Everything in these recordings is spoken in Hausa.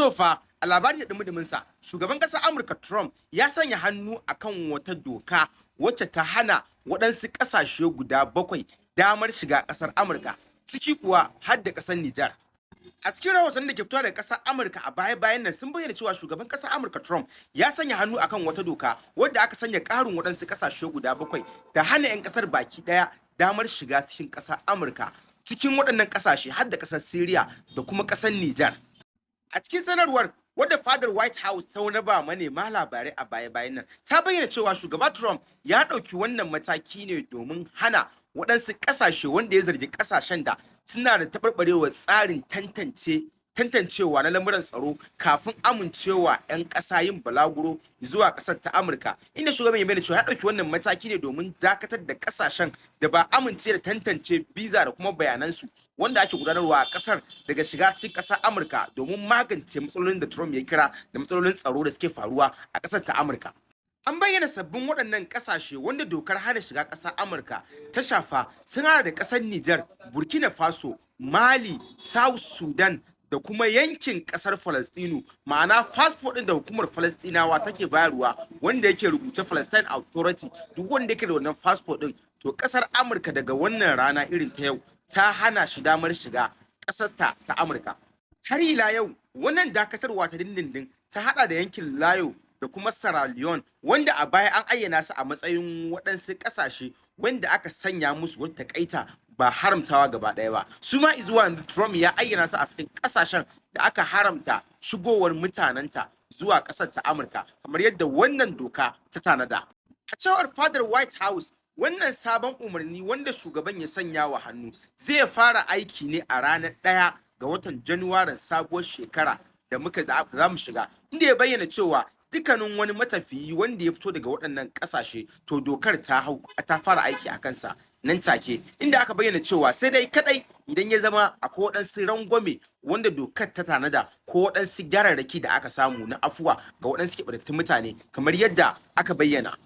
So fa a labari da dumudumin sa shugaban ƙasar Amurka Trump ya sanya hannu akan wata doka wacce ta hana waɗansu ƙasashe guda bakwai damar shiga ƙasar Amurka, ciki kuwa har da ƙasar Nijar. A cikin rahoton da ke fitowa daga ƙasar Amurka a baya-bayan nan sun bayyana cewa shugaban ƙasar Amurka Trump ya sanya hannu akan wata doka wadda aka sanya ƙarin waɗansu ƙasashe guda bakwai da hana 'yan ƙasar baki ɗaya damar shiga cikin ƙasar Amurka. Cikin waɗannan ƙasashe har da ƙasar Siriya da kuma ƙasar Nijar. A cikin sanarwar wadda fadar White House ta raba manema labarai a baya-bayan nan ta bayyana cewa shugaba Trump ya ɗauki wannan mataki ne domin hana waɗansu ƙasashe wanda ya zargi ƙasashen da suna da taɓarɓarewar tsarin tantancewa na lamuran tsaro kafin amincewa 'yan ƙasa yin balaguro zuwa ƙasar ta Amurka, inda shugaban ya bayyana cewa ya ɗauki wannan mataki ne domin dakatar da ƙasashen da ba amince da tantance biza da kuma bayanansu wanda ake gudanarwa a ƙasar daga shiga cikin ƙasar Amurka domin magance matsalolin da Trump ya kira da matsalolin tsaro da suke faruwa a ƙasar ta Amurka. An bayyana sabbin waɗannan ƙasashe wanda dokar hana shiga ƙasar Amurka ta shafa sun hada da ƙasar Nijar, Burkina Faso, Mali, South Sudan da kuma yankin ƙasar Falastinu, ma'ana fasfo ɗin da hukumar Falastinawa take bayarwa wanda yake rubuce Palestine Authority. Duk wanda yake da wannan fasfo ɗin to ƙasar Amurka daga wannan rana irin ta yau ta hana shi damar shiga ƙasar ta Amurka. Har ila yau wannan dakatarwa ta dindindin ta hada da yankin Layo da kuma Sierra Leone wanda a baya an ayyana su a matsayin waɗansu ƙasashe wanda aka sanya musu wata takaita ba haramtawa gaba ɗaya ba. Su ma zuwa yanzu Trump ya ayyana su a cikin ƙasashen da aka haramta shigowar mutanenta zuwa ƙasar ta Amurka kamar yadda wannan doka ta tanada. A cewar fadar White House, wannan sabon umarni wanda shugaban ya sanya wa hannu zai fara aiki ne a ranar 1 ga watan Januwarin sabuwar shekara da za mu shiga, inda ya bayyana cewa dukkanin wani matafiyi wanda ya fito daga waɗannan ƙasashe to dokar ta fara aiki a kansa nan take, inda aka bayyana cewa sai dai kadai idan ya zama akwai waɗansu rangwame wanda dokar ta tanada ko waɗansu gyararraki da aka samu na afuwa ga waɗansu keɓantattun mutane kamar yadda aka bayyana.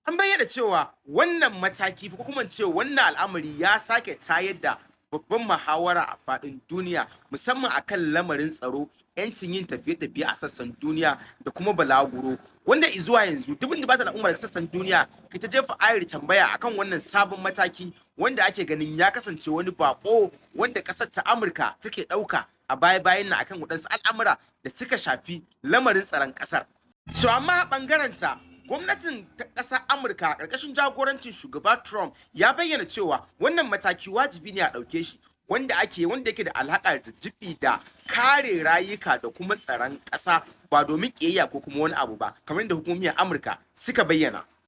An bayyana cewa wannan mataki ko kuma ce wannan al'amari ya sake tayar da babban muhawara a faɗin duniya musamman akan lamarin tsaro, 'yancin yin tafiye-tafiye a sassan duniya da kuma balaguro, wanda zuwa yanzu dubin dubatar al'ummar sassan duniya ke ta jefa ayar tambaya akan wannan sabon mataki wanda ake ganin ya kasance wani bako wanda ƙasar ta Amurka take ɗauka a baya-bayan nan akan waɗansu al'amura da suka shafi lamarin tsaron ƙasar. So amma a ɓangarenta gwamnatin ta ƙasar Amurka ƙarƙashin jagorancin shugaba Trump ya bayyana cewa wannan mataki wajibi ne a ɗauke shi wanda yake da alaƙa da jibi da kare rayuka da kuma tsaron ƙasa ba domin ƙiyayya ko kuma wani abu ba kamar da hukumomin Amurka suka bayyana.